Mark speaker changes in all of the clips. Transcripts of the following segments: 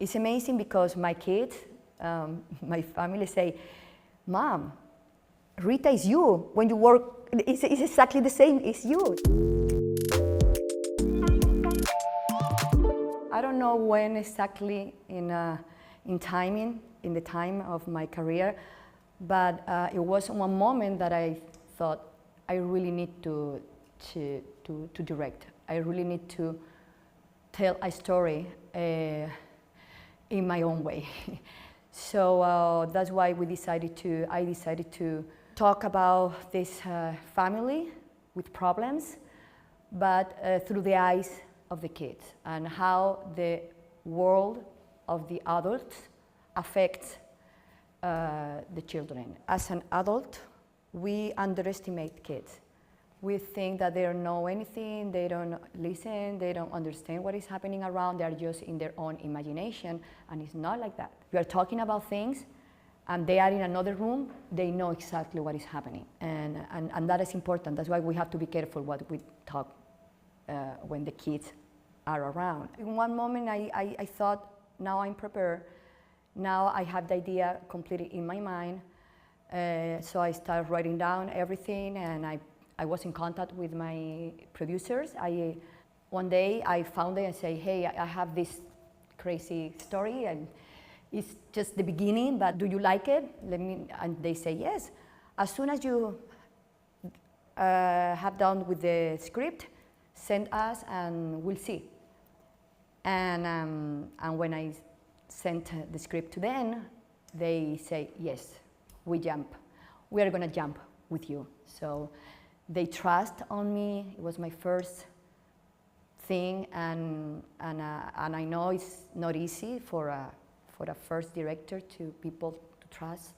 Speaker 1: It's amazing because my kids, my family say, Mom, Rita is you. When you work, it's exactly the same, it's you. I don't know when exactly in timing, in the time of my career, but it was one moment that I thought I really need to direct. I really need to tell a story in my own way. So that's why I decided to talk about this family with problems, but through the eyes of the kids and how the world of the adults affects the children. As an adult, we underestimate kids. We think that they don't know anything, they don't listen, they don't understand what is happening around, they are just in their own imagination, and it's not like that. We are talking about things, and they are in another room, they know exactly what is happening. And that is important. That's why we have to be careful what we talk when the kids are around. In one moment, I thought, now I'm prepared. Now I have the idea completely in my mind. So I started writing down everything, and I was in contact with my producers. One day I found it and say, hey, I have this crazy story, and it's just the beginning, but do you like it? And they say yes. As soon as you have done with the script, send us and we'll see. And when I sent the script to them, they say, yes, we are gonna jump with you. So they trust on me. It was my first thing, and I know it's not easy for a first director to people to trust.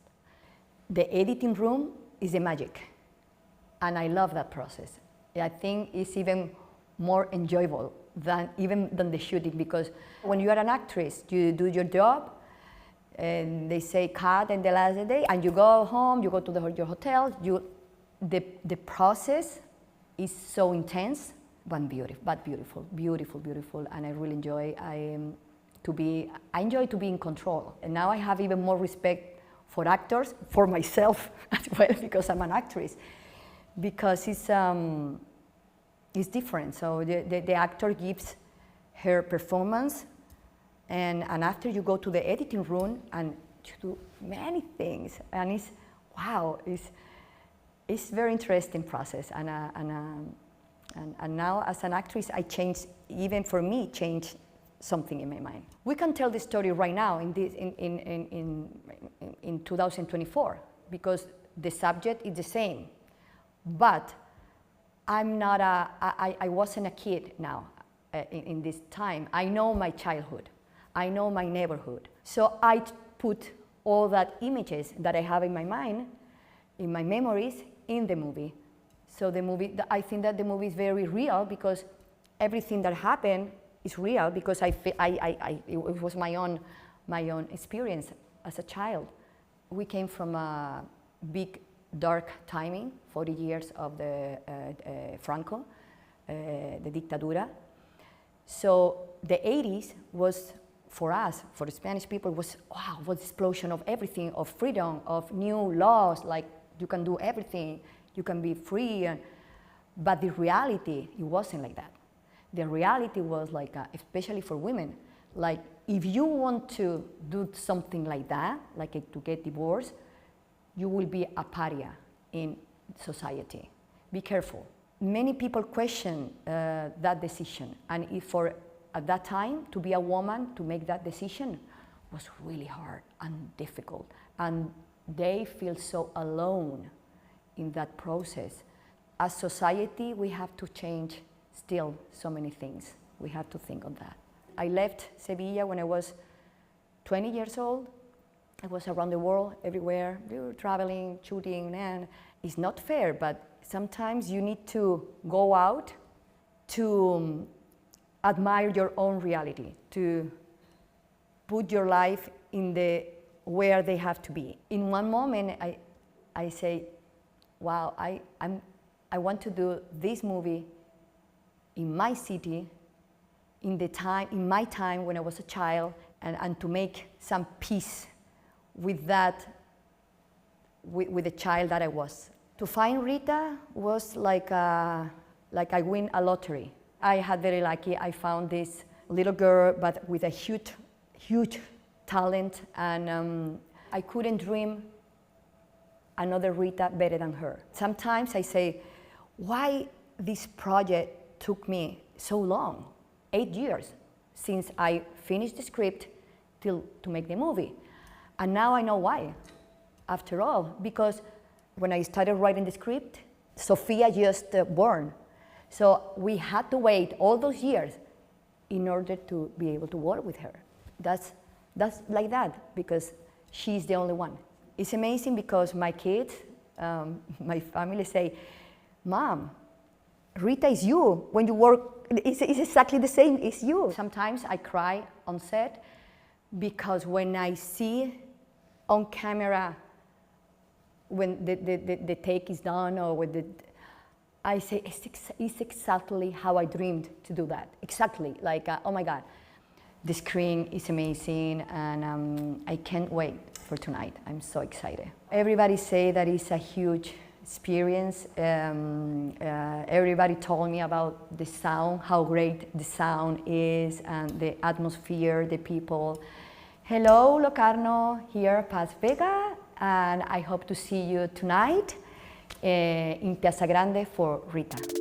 Speaker 1: The editing room is a magic, and I love that process. I think it's even more enjoyable than the shooting, because when you are an actress, you do your job, and they say cut in the last day, and you go home, you go to your hotel. The process is so intense, but beautiful, and I really enjoy. I enjoy to be in control, and now I have even more respect for actors, for myself as well, because I'm an actress, because it's different. So the actor gives her performance, and after you go to the editing room and you do many things, and it's wow, it's very interesting process, and now as an actress, I changed, even for me, changed something in my mind. We can tell the story right now in 2024, because the subject is the same, but I'm not I wasn't a kid now in this time. I know my childhood, I know my neighborhood, so I put all that images that I have in my mind, in my memories, in the movie. So I think that the movie is very real, because everything that happened is real, because it was my own experience as a child. We came from a big dark timing, 40 years of the Franco, the dictadura. So the 80s was, for us, for the Spanish people, was wow, was explosion of everything, of freedom, of new laws, like you can do everything, you can be free, but the reality, it wasn't like that. The reality was like, especially for women, like if you want to do something like that, like to get divorced, you will be a pariah in society. Be careful. Many people question that decision, and at that time, to be a woman, to make that decision was really hard and difficult, and they feel so alone in that process. As society, we have to change still so many things. We have to think on that. I left Sevilla when I was 20 years old. I was around the world, everywhere, traveling, shooting, and it's not fair, but sometimes you need to go out to admire your own reality, to put your life in where they have to be. In one moment, I say, wow, I want to do this movie in my city, in my time when I was a child, and to make some peace with that, with the child that I was. To find Rita was like I win a lottery. I had very lucky. I found this little girl, but with a huge talent, and I couldn't dream another Rita better than her. Sometimes I say, why this project took me so long, 8 years, since I finished the script to make the movie. And now I know why, after all, because when I started writing the script, Sofia just born. So we had to wait all those years in order to be able to work with her. That's like that, because she's the only one. It's amazing because my kids, my family say, Mom, Rita is you. When you work, it's exactly the same, it's you. Sometimes I cry on set because when I see on camera, when the take is done, or when I say, it's exactly how I dreamed to do that. Exactly, like, oh my God, the screen is amazing, and I can't wait for tonight. I'm so excited. Everybody say that it's a huge experience. Everybody told me about the sound, how great the sound is, and the atmosphere, the people. Hello, Locarno, here, Paz Vega, and I hope to see you tonight in Piazza Grande for Rita.